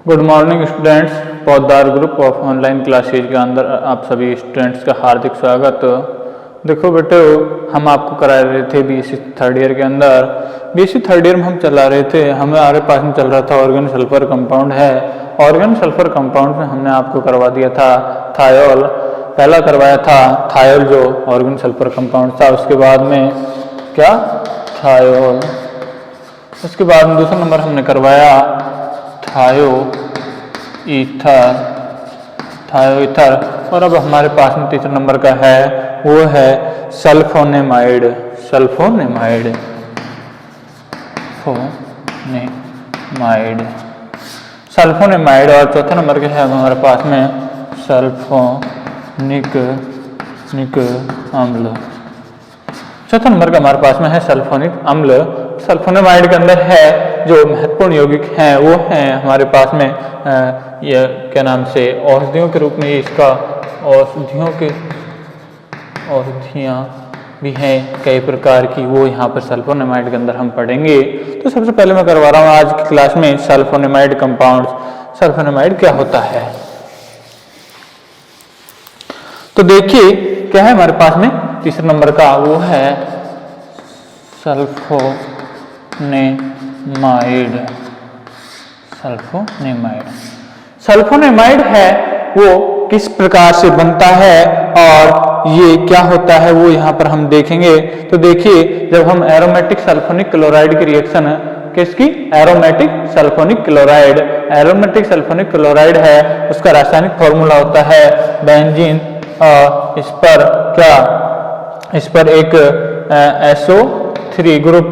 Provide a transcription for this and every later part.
Good morning students, पौधार group of online classes के अंदर आप सभी स्टूडेंट्स का हार्दिक स्वागत। देखो बेटे, हम आपको करा रहे थे बीएससी थर्ड ईयर के अंदर। बीएससी थर्ड ईयर में हम चला रहे थे, हमारे पास में चल रहा था ऑर्गेनो सल्फर कंपाउंड है। ऑर्गेनो सल्फर कंपाउंड में हमने आपको करवा दिया था थायोल। पहला करवाया था थायोल जो ऑर्गेनो सल्फर कंपाउंड था, उसके बाद में क्या थायोल, उसके बाद में दूसरा नंबर हमने करवाया थायो ईथर, और अब हमारे पास में तीसरा नंबर का है वो है सल्फोनेमाइड। और चौथा नंबर का है हमारे पास में सल्फोनिक अम्ल। चौथा नंबर का हमारे पास में है सल्फोनिक अम्ल। सल्फोनेमाइड के अंदर है जो महत्वपूर्ण यौगिक हैं वो हैं हमारे पास में यह क्या नाम से औषधियों के रूप में इसका औषधियाँ भी हैं कई प्रकार की, वो यहाँ पर सल्फोनेमाइड के अंदर हम पढ़ेंगे। तो सबसे पहले मैं करवा रहा हूँ आज की क्लास में सल्फोनेमाइड कंपाउंड्स। सल्फोनेमाइड क्या होता है, तो देखिए क्या है हमारे पास में तीसरे नंबर का, वो है सल्फोनेमाइड है वो किस प्रकार से बनता है और ये क्या होता है वो यहाँ पर हम देखेंगे। तो देखिए, जब हम एरोमेटिक सल्फोनिक क्लोराइड की रिएक्शन किसकी, एरोमेटिक सल्फोनिक क्लोराइड है, उसका रासायनिक फॉर्मूला होता है बेंजीन। इस पर एक SO3 ग्रुप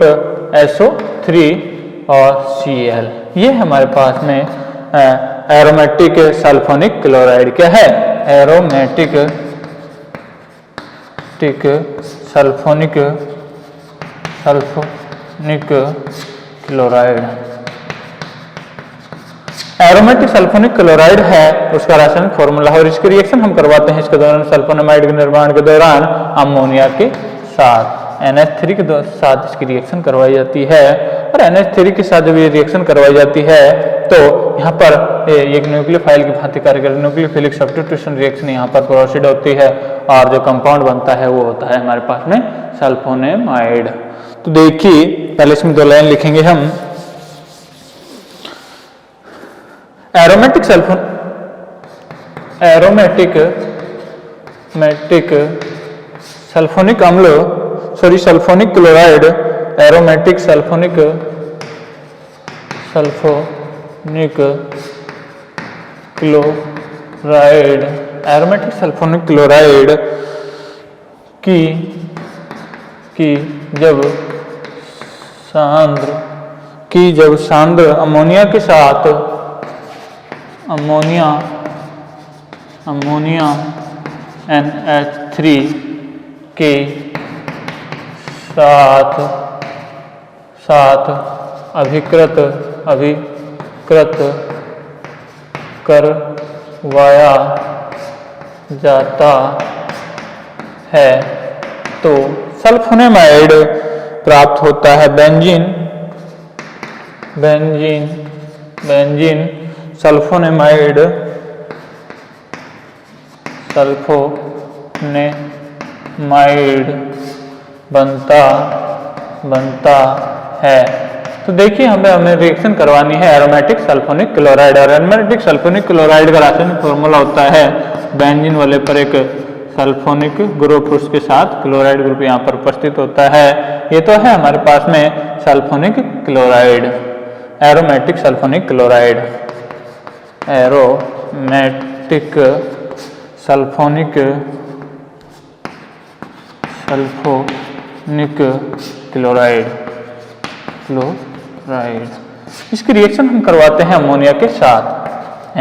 SO3 और Cl, ये हमारे पास में एरोमेटिक सल्फोनिक क्लोराइड क्या है, aromatic sulphonic chloride. Aromatic sulphonic chloride है, उसका रासायनिक फॉर्मूला है, और इसकी रिएक्शन हम करवाते हैं इसके दौरान सल्फोनेमाइड के निर्माण के दौरान अमोनिया के साथ NH3 के साथ इसकी रिएक्शन करवाई जाती है। और NH3 के साथ जब ये रिएक्शन करवाई जाती है तो यहाँ पर एक न्यूक्लियोफाइल की भांति कार्य कर न्यूक्लियोफिलिक सब्स्टिट्यूशन रिएक्शन यहाँ पर प्रोसीड होती है, और जो कंपाउंड बनता है वो होता है हमारे पास में सल्फोनेमाइड। तो देखिए पहले इसमें दो लाइन लिखेंगे हम। एरोमेटिक सल्फोनिक अम्ल sulphonic chloride, aromatic sulphonic chloride, aromatic sulphonic chloride की जब सांद्र अमोनिया के साथ अमोनिया NH3 के साथ अभिकृत करवाया जाता है तो सल्फोनेमाइड प्राप्त होता है। बेंजीन सल्फोनेमाइड बनता है। तो देखिए हमें रिएक्शन करवानी है एरोमेटिक सल्फोनिक क्लोराइड, और एरोमेटिक सल्फोनिक क्लोराइड का रासायनिक फॉर्मूला होता है बेंजीन वाले पर एक सल्फोनिक ग्रुप, उसके साथ क्लोराइड ग्रुप यहाँ पर उपस्थित होता है। ये तो है हमारे पास में sulphonic chloride, aromatic sulphonic chloride, aromatic sulphonic chloride. इसकी रिएक्शन हम करवाते हैं अमोनिया के साथ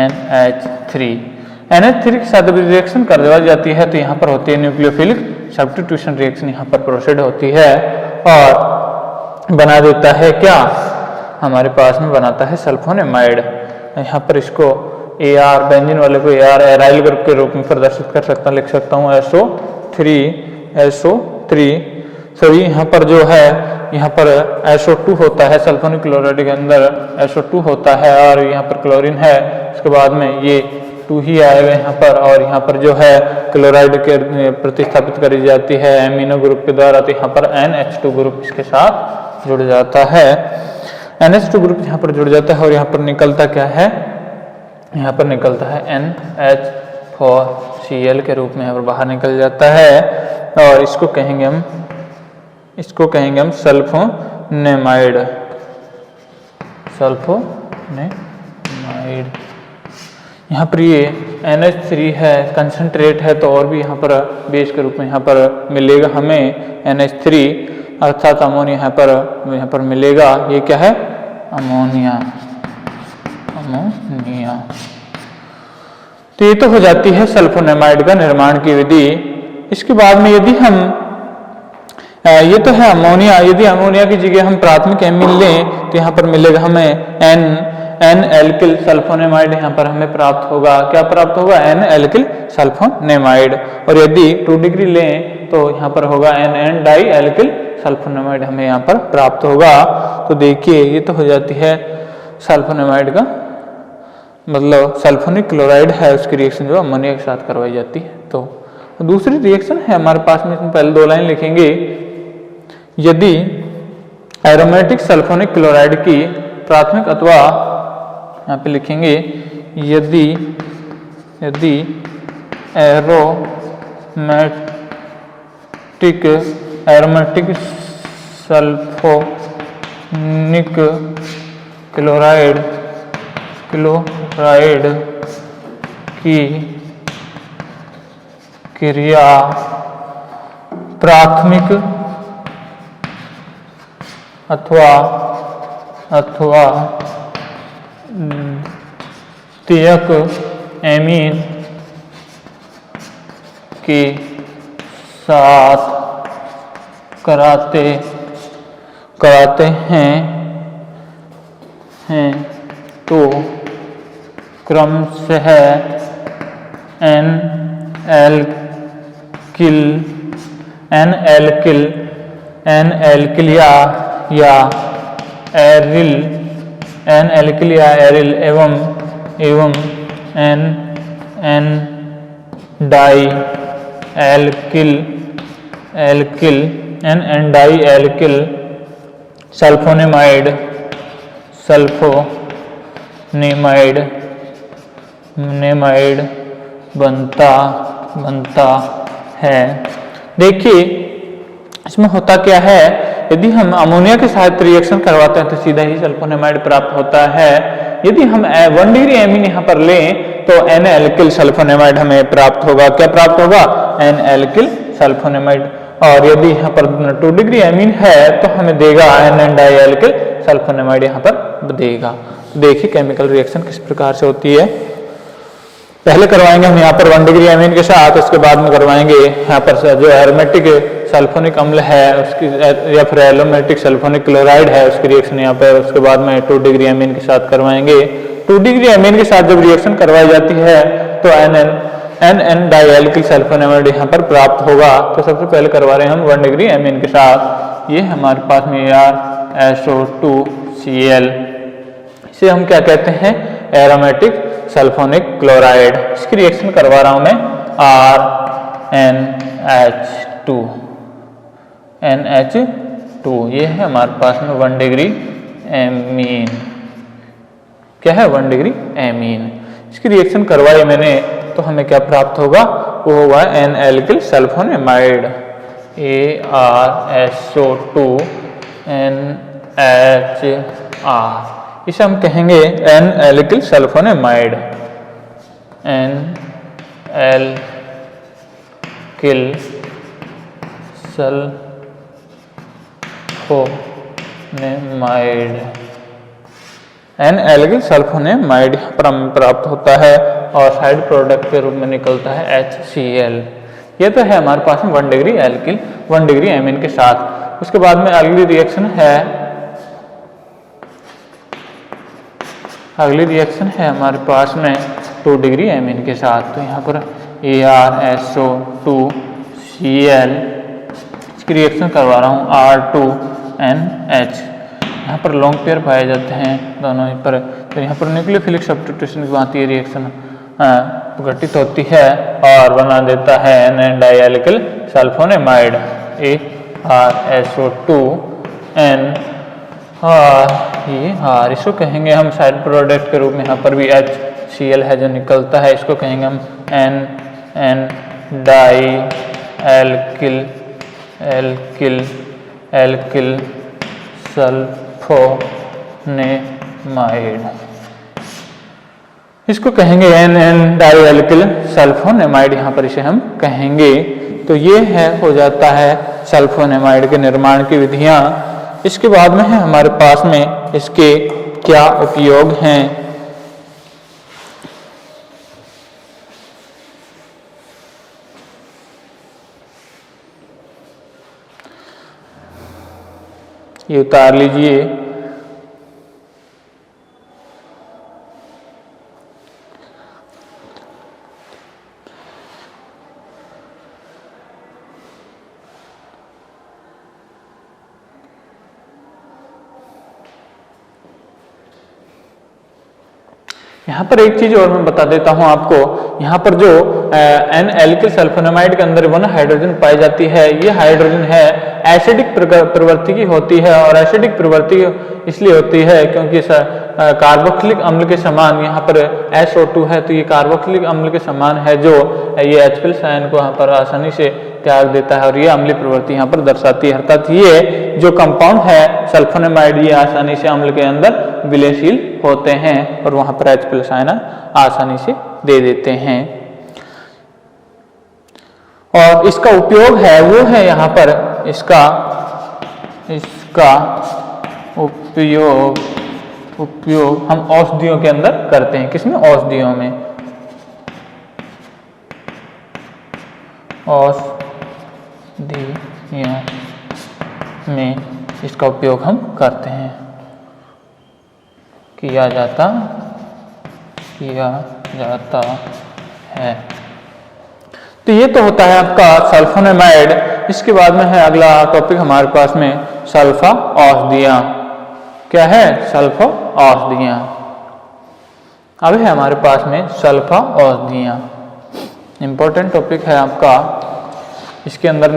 NH3 के साथ जब रिएक्शन करवाई जाती है तो यहाँ पर होती है न्यूक्लियोफिलिक सब्स्टिट्यूशन रिएक्शन, यहाँ पर प्रोसीड होती है और बना देता है क्या, हमारे पास में बनाता है सल्फोनेमाइड। यहाँ पर इसको AR बेंजीन वाले को AR एराइल ग्रुप के रूप में प्रदर्शित कर सकता लिख सकता हूँ SO3 सॉरी, यहाँ पर जो है यहाँ पर SO2 होता है, सल्फोनिक क्लोराइड के अंदर SO2 होता है और यहाँ पर क्लोरीन है, उसके बाद में ये 2 ही आएगा यहाँ पर, और यहाँ पर जो है क्लोराइड के प्रतिस्थापित करी जाती है एमिनो ग्रुप के द्वारा, तो यहाँ पर NH2 ग्रुप इसके साथ जुड़ जाता है। NH2 ग्रुप यहाँ पर जुड़ जाता है और यहाँ पर निकलता क्या है, यहाँ पर निकलता है NH4Cl के रूप में यहाँ पर बाहर निकल जाता है, और इसको कहेंगे हम सल्फोनेमाइड। यहाँ पर ये NH3 है, कंसंट्रेट है, तो और भी यहाँ पर बेस के रूप में यहाँ पर मिलेगा हमें NH3, अर्थात अमोनिया यहाँ पर मिलेगा। ये क्या है, अमोनिया। तो ये तो हो जाती है सल्फोनेमाइड का निर्माण की विधि। इसके बाद में यदि हम ये तो है अमोनिया, यदि अमोनिया की जगह हम प्राथमिक एमीन लें तो यहाँ पर मिलेगा हमें N-एल्किल सल्फोनेमाइड यहाँ पर हमें प्राप्त होगा। क्या प्राप्त होगा, N-एल्किल सल्फोनेमाइड। और यदि 2 डिग्री लें तो यहाँ पर होगा N डाई एल्किल सल्फोनेमाइड हमें यहाँ पर प्राप्त होगा। तो देखिए ये तो हो जाती है सल्फोनेमाइड का मतलब सल्फोनिक क्लोराइड है, उसकी रिएक्शन जो अमोनिया के साथ करवाई जाती है। तो दूसरी रिएक्शन है हमारे पास में, इसमें पहले 2 लाइन लिखेंगे। यदि एरोमेटिक सल्फोनिक क्लोराइड की प्राथमिक अथवा, यहाँ पे लिखेंगे यदि एरोमेटिक सल्फोनिक क्लोराइड की क्रिया प्राथमिक अथवा द्वितीयक एमीन के साथ कराते हैं तो क्रमशः N-एल्किल या एरिल एवं N डाई एल्किल सल्फोनेमाइड बनता है। देखिए इसमें होता क्या है, यदि हम अमोनिया के साथ रिएक्शन करवाते हैं तो सीधा ही सल्फोनेमाइड प्राप्त होता है। यदि हम 1 डिग्री एमीन यहाँ पर लें तो N-एल्किल सल्फोनेमाइड हमें प्राप्त होगा। क्या प्राप्त होगा, N-एल्किल सल्फोनेमाइड। और यदि यहाँ पर 2 डिग्री एमीन है तो हमें देगा N डाई एल्किल सल्फोनेमाइड यहाँ पर देगा। देखिए केमिकल रिएक्शन किस प्रकार से होती है। पहले करवाएंगे हम यहाँ पर 1 डिग्री एमीन के साथ, उसके बाद में करवाएंगे यहाँ पर जो एरोमेटिक सल्फोनिक अम्ल है उसकी या फिर एरोमेटिक सल्फोनिक क्लोराइड है उसकी रिएक्शन यहाँ पर, उसके बाद में 2 डिग्री एमीन के साथ करवाएंगे। 2 डिग्री एमीन के साथ जब रिएक्शन करवाई जाती है तो N डाई एल्किल सल्फोनेमाइड यहाँ पर प्राप्त होगा। तो सबसे पहले करवा रहे हैं हम 1 डिग्री एमीन के साथ। ये हमारे पास में SO2Cl, इसे हम क्या कहते हैं, एरोमेटिक सल्फोनिक क्लोराइड। इसकी रिएक्शन करवा रहा हूं मैं NH2। ये है हमारे पास में 1 डिग्री एमीन। क्या है, 1 डिग्री एमीन। इसकी रिएक्शन करवाई मैंने तो हमें क्या प्राप्त होगा, वो होगा N-एल्किल सल्फोनेमाइड ArSO2NHR। इसे हम कहेंगे N-एल्किल सल्फोनेमाइड। N-एल्किल सल्फोनेमाइड पर हमें प्राप्त होता है और साइड प्रोडक्ट के रूप में निकलता है HCl। ये तो है हमारे पास में 1 डिग्री एल्किल 1 डिग्री एमीन के साथ। उसके बाद में अगली रिएक्शन है हमारे पास में 2 डिग्री एमीन के साथ। तो यहाँ पर ArSO2Cl, इसकी रिएक्शन करवा रहा हूँ NH। यहाँ पर लॉन्ग पेयर पाए जाते हैं दोनों ही पर। तो यहाँ पर न्यूक्लियोफिलिक सब्स्टिट्यूशन की भांति ये रिएक्शन घटित होती है और बना देता है NN डाइएल्किल सल्फोनेमाइड ArSO2 N। ये इसको कहेंगे हम साइड प्रोडक्ट के रूप में। यहाँ पर भी HCl है जो निकलता है, इसको कहेंगे हम NN डाइएल्किल सल्फोनेमाइड, इसको कहेंगे NN डाइएल्किल सल्फोनेमाइड, यहाँ पर इसे हम कहेंगे। तो ये हो जाता है सल्फोनेमाइड के निर्माण की विधियाँ। इसके बाद में है हमारे पास में इसके क्या उपयोग हैं। ये उतार लीजिए। यहाँ पर एक चीज और मैं बता देता हूँ आपको। यहाँ पर जो N-एल्किल सल्फोनेमाइड के अंदर 1 हाइड्रोजन पाई जाती है, ये हाइड्रोजन है एसिडिक प्रवृत्ति की होती है। और एसिडिक प्रवृत्ति इसलिए होती है क्योंकि कार्बोक्सिलिक अम्ल के समान यहाँ पर SO2 है, तो ये कार्बोक्सिलिक अम्ल के समान है जो ये H+ आयन को यहाँ पर आसानी से त्याग देता है और ये अम्लीय प्रवृत्ति यहाँ पर दर्शाती है। अर्थात ये जो कंपाउंड है सल्फोनेमाइड, ये आसानी से अम्ल के अंदर विलयशील होते हैं और वहां पर H+ आयन आसानी से दे देते हैं। और इसका उपयोग है वो है यहाँ पर इसका उपयोग हम औषधियों के अंदर करते हैं। किसमें? औषधियों में। औषधियों में इसका उपयोग हम करते हैं, किया जाता है। तो ये तो होता है आपका सल्फोनेमाइड। इसके बाद में है अगला टॉपिक हमारे पास में सल्फा औषधियाँ। क्या है? सल्फा औषधियाँ। अब है हमारे पास में सल्फा औषधियाँ, इम्पोर्टेंट टॉपिक है आपका। इसके अंदर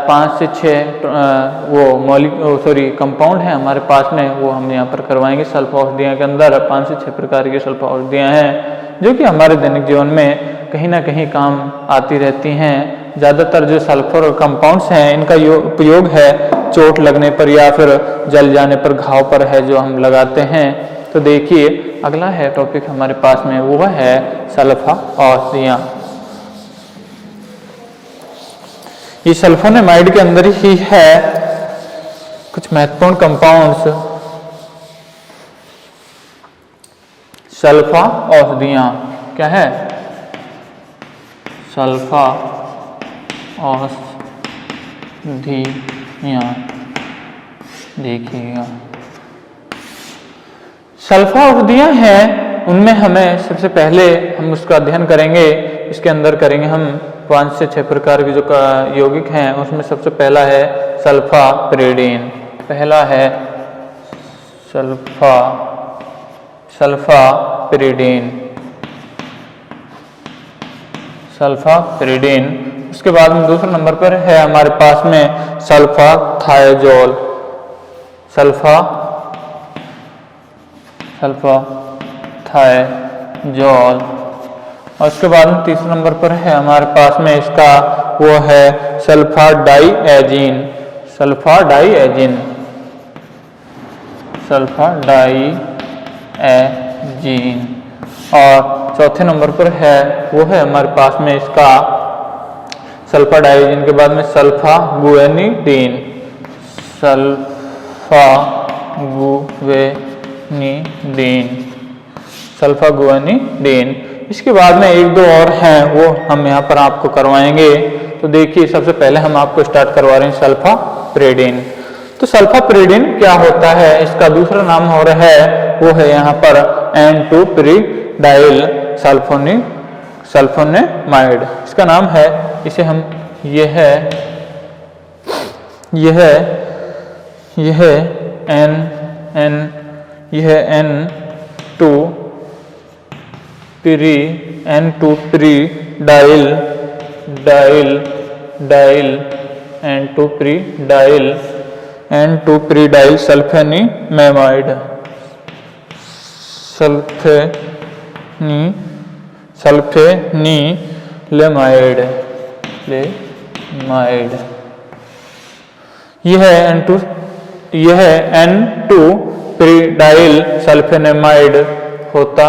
5 से 6 कंपाउंड है हमारे पास में, वो हम यहाँ पर करवाएंगे। सल्फा औषधियाँ के अंदर 5 से 6 प्रकार की सल्फा औषधियाँ हैं जो कि हमारे दैनिक जीवन में कहीं ना कहीं काम आती रहती हैं। ज़्यादातर जो सल्फर कंपाउंड्स हैं इनका उपयोग है चोट लगने पर या फिर जल जाने पर, घाव पर है जो हम लगाते हैं। तो देखिए अगला है टॉपिक हमारे पास में, वो है सल्फा औषधियाँ। ये सल्फोनेमाइड के अंदर ही है कुछ महत्वपूर्ण कंपाउंड्स। सल्फा औषधियाँ क्या है? सल्फा औषधियाँ। देखिएगा सल्फा औषधियाँ हैं, उनमें हमें सबसे पहले हम उसका अध्ययन करेंगे। इसके अंदर करेंगे हम 5 से 6 प्रकार के जो यौगिक हैं, उसमें सबसे पहला है सल्फापिरिडीन। पहला है सल्फापिरिडीन। उसके बाद में दूसरे नंबर पर है हमारे पास में सल्फाथायोजोल। सल्फाथायोजोल। और उसके बाद में तीसरे नंबर पर है हमारे पास में इसका वो है सल्फाडाइएजीन। और चौथे नंबर पर है वो है हमारे पास में इसका सल्फाडाइजीन के बाद में सल्फागुएनिडीन। इसके बाद में 1-2 और हैं वो हम यहाँ पर आपको करवाएंगे। तो देखिए सबसे पहले हम आपको स्टार्ट करवा रहे हैं सल्फापिरिडीन। तो सल्फापिरिडीन क्या होता है? इसका दूसरा नाम हो रहा है वो है यहाँ पर N2-पिरिडाइल सल्फोनेमाइड, इसका नाम है। इसे हम ये है यह यह N2 प्री डाइल सल्फेनिलमेमाइड यह N2 प्रीडाइल सल्फेनिलमेमाइड होता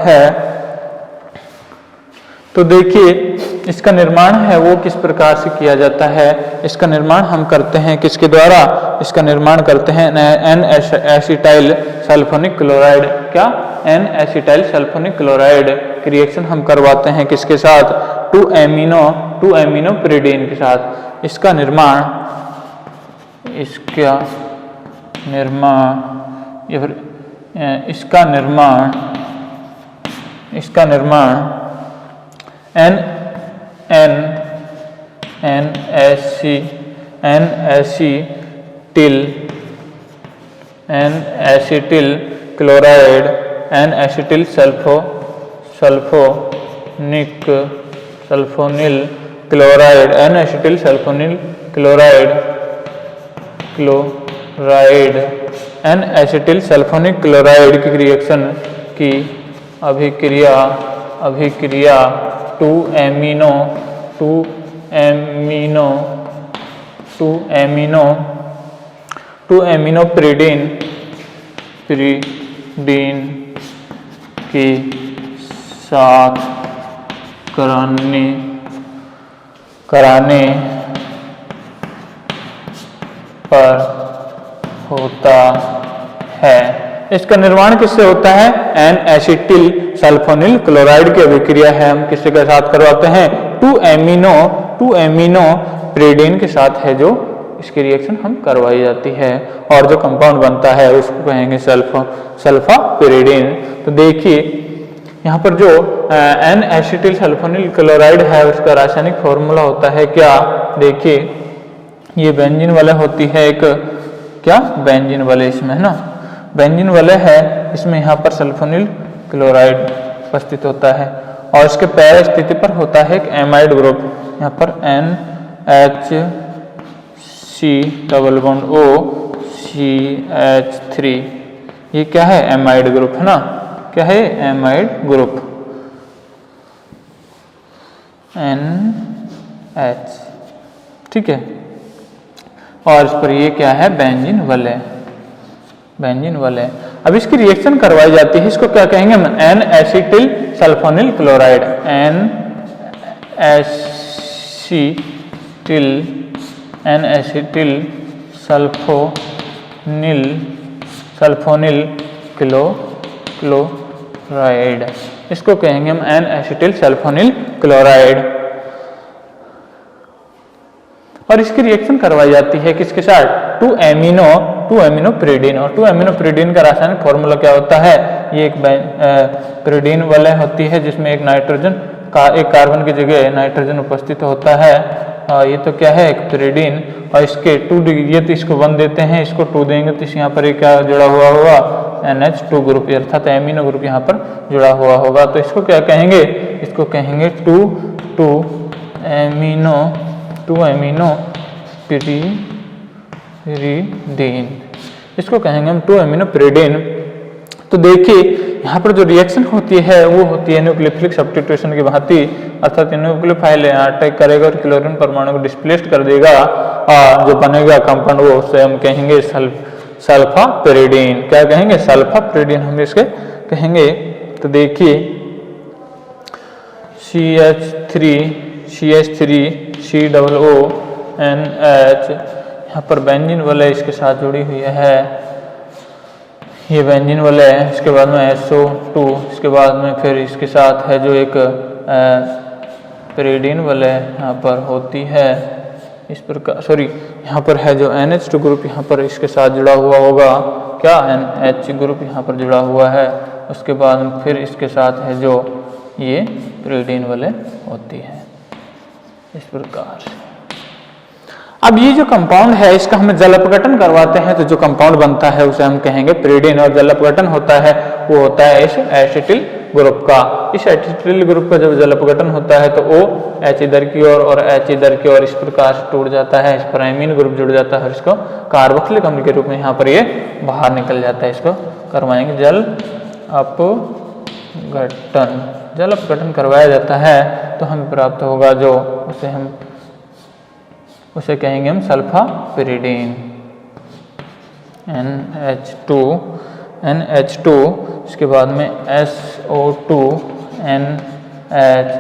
है। तो देखिए इसका निर्माण है वो किस प्रकार से किया जाता है। इसका निर्माण हम करते हैं किसके द्वारा, इसका निर्माण करते हैं N एसिटाइल सल्फोनिक क्लोराइड। क्या, N एसिटाइल सल्फोनिक क्लोराइड की रिएक्शन हम करवाते हैं किसके साथ, 2 एमिनो प्रीडीन के साथ। इसका निर्माण N acetyl chloride N acetyl sulphonyl chloride N acetyl sulphonyl chloride N acetyl sulphonic chloride की रिएक्शन की अभिक्रिया 2 एमिनो प्रीडीन के साथ कराने पर होता है। इसका निर्माण किससे होता है, N एसिटिल सल्फोनिल क्लोराइड की अभिक्रिया है हम किसके साथ करवाते हैं, 2 एमिनो प्रीडीन के साथ है जो इसकी रिएक्शन हम करवाई जाती है और जो कंपाउंड बनता है उसको कहेंगे सल्फापिरिडीन। तो देखिए यहाँ पर जो N एसिटिल सल्फोनिल क्लोराइड है उसका रासायनिक फॉर्मूला होता है क्या, देखिए ये बेंजीन वाले होती है एक, क्या बेंजीन वाले इसमें है ना, बेंजीन वाले है इसमें यहाँ पर सल्फोनिल क्लोराइड उपस्थित होता है और इसके पैरा स्थिति पर होता है एक एमाइड ग्रुप, यहाँ पर NHC≡OCH3, ये क्या है, एमाइड ग्रुप है ना, क्या है, एमाइड ग्रुप NH, ठीक है। और इस पर ये क्या है, बेंजीन वाले। अब इसकी रिएक्शन करवाई जाती है, इसको क्या कहेंगे हम, N acetyl sulphonyl chloride N acetyl sulphonyl chloride, इसको कहेंगे हम N एसिटिल सल्फोनिल क्लोराइड। और इसकी रिएक्शन करवाई जाती है किसके साथ, 2 एमिनो प्रीडीन। और 2 एमिनो प्रीडीन का रासायनिक फॉर्मूला क्या होता है, ये एक प्रीडीन वाले होती है जिसमें एक नाइट्रोजन का एक कार्बन की जगह नाइट्रोजन उपस्थित होता है। ये तो क्या है, एक प्रीडीन, और इसके 2 ये तो इसको 1 देते हैं, इसको 2 देंगे तो यहाँ पर क्या जुड़ा हुआ होगा, NH2 ग्रुप, अर्थात एमिनो ग्रुप यहाँ पर जुड़ा हुआ होगा। तो इसको क्या कहेंगे, इसको कहेंगे 2 एमिनो प्रीडीन, इसको कहेंगे हम 2 एमिनो प्रीडीन। तो देखिए यहाँ पर जो रिएक्शन होती है वो होती है न्यूक्लियोफिलिक सब्स्टिट्यूशन की भांति, अर्थात न्यूक्लियोफाइल अटैक करेगा और क्लोरीन परमाणु को डिस्प्लेस्ड कर देगा और जो बनेगा कंपाउंड वो उसे हम कहेंगे सल्फापिरिडीन। क्या कहेंगे, सल्फापिरिडीन हम इसके कहेंगे। तो देखिए CH3COONH, यहाँ पर बेंजीन वाले इसके साथ जुड़ी हुई है, ये बेंजीन वाले है, इसके बाद में SO2, इसके बाद में फिर इसके साथ है जो एक पिरिडीन वाले यहाँ पर होती है इस प्रकार, सॉरी यहाँ पर है जो NH2 ग्रुप यहाँ पर इसके साथ जुड़ा हुआ होगा, क्या NH ग्रुप यहाँ पर जुड़ा हुआ है, उसके बाद फिर इसके साथ है जो ये पिरिडीन वाले होती है इस प्रकार से। अब ये जो कंपाउंड है इसका हम जल अपघटन करवाते हैं तो जो कंपाउंड बनता है उसे हम कहेंगे pyridine, और जल अपघटन होता है वो होता है इस एसिटिल ग्रुप का। इस एसिटिल ग्रुप का जब जल अपघटन होता है तो O H इधर की ओर और H इधर की ओर इस प्रकार से टूट जाता है, इस पर एमीन ग्रुप जुड़ जाता है और इसको कार्बोक्सिलिक अम्ल के रूप में यहाँ पर ये बाहर निकल जाता है। इसको करवाएंगे जल अपघटन। जल अपघटन करवाया जाता है तो हमें प्राप्त होगा जो उसे कहेंगे हम सल्फापिरिडीन NH2 इसके बाद में SO2NH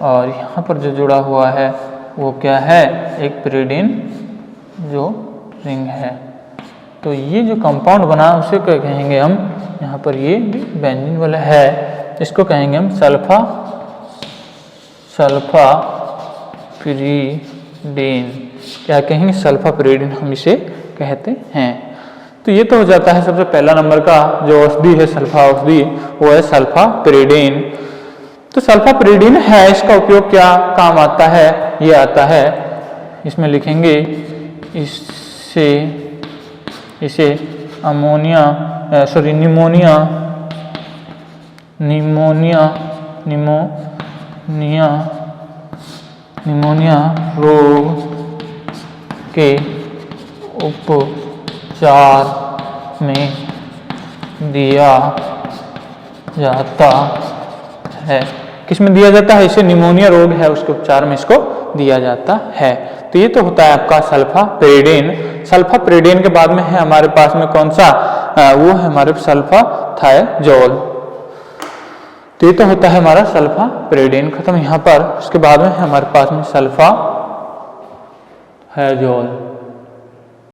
और यहाँ पर जो जुड़ा हुआ है वो क्या है, एक पिरिडीन जो रिंग है। तो ये जो कंपाउंड बना उसे क्या कहेंगे हम, यहाँ पर ये भी बेंजीन वाला है, इसको कहेंगे हम सल्फापिरिडीन। क्या कहेंगे, सल्फापिरिडीन हम इसे कहते हैं। तो ये तो हो जाता है सबसे पहला नंबर का जो औषधि है सल्फा औषधि, वो है सल्फापिरिडीन। तो सल्फापिरिडीन है, इसका उपयोग क्या काम आता है, ये आता है इसमें लिखेंगे इसे निमोनिया रोग के उपचार में दिया जाता है। किस में दिया जाता है, इसे निमोनिया रोग है उसके उपचार में इसको दिया जाता है। तो ये तो होता है आपका सल्फापिरिडीन। सल्फापिरिडीन के बाद में है हमारे पास में कौन सा, वो है हमारे सल्फाथायाजोल। तो ये तो होता है हमारा सल्फापिरिडीन खत्म यहाँ पर। उसके बाद में है हमारे पास में सल्फाथायाजोल।